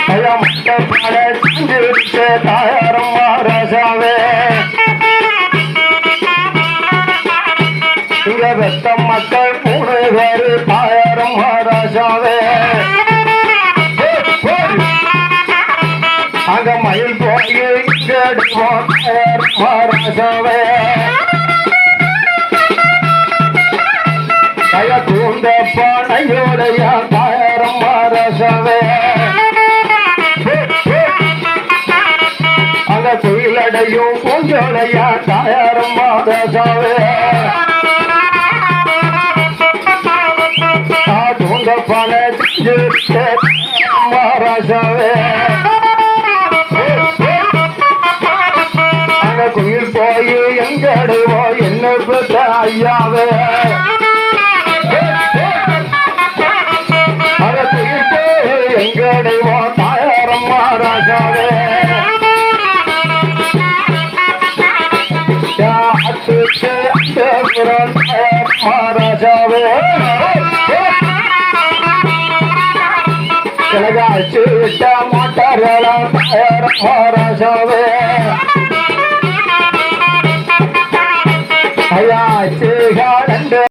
மட்டப்பாட செஞ்சிருக்க தாயாரம்மா ராசாவே இங்க வெத்த மக்கள் 3 பேரு தாயாரம்மா ராசாவே அங்க மயில் போய் கேடுவோம் தாயாரம்மா ராசாவே கய தூண்ட பானையோடைய தாயாரம்மா ராசாவே அங்க குயிலடையும் பூஞ்சோலையா தாயாரம்மா ராசாவே தூண்ட பானை ராசாவே அங்க குயில் போய் எங்க அடைவோம் என்ன பெற்ற ஐயாவே அங்க குயில் போய் எங்க அடைவோம் தாயாரம்மா ராசாவே ராசாவே கிழகாச்சு விட்ட மாட்டார்களாம் தாயாரம்மா ராசாவே ஐயாச்சு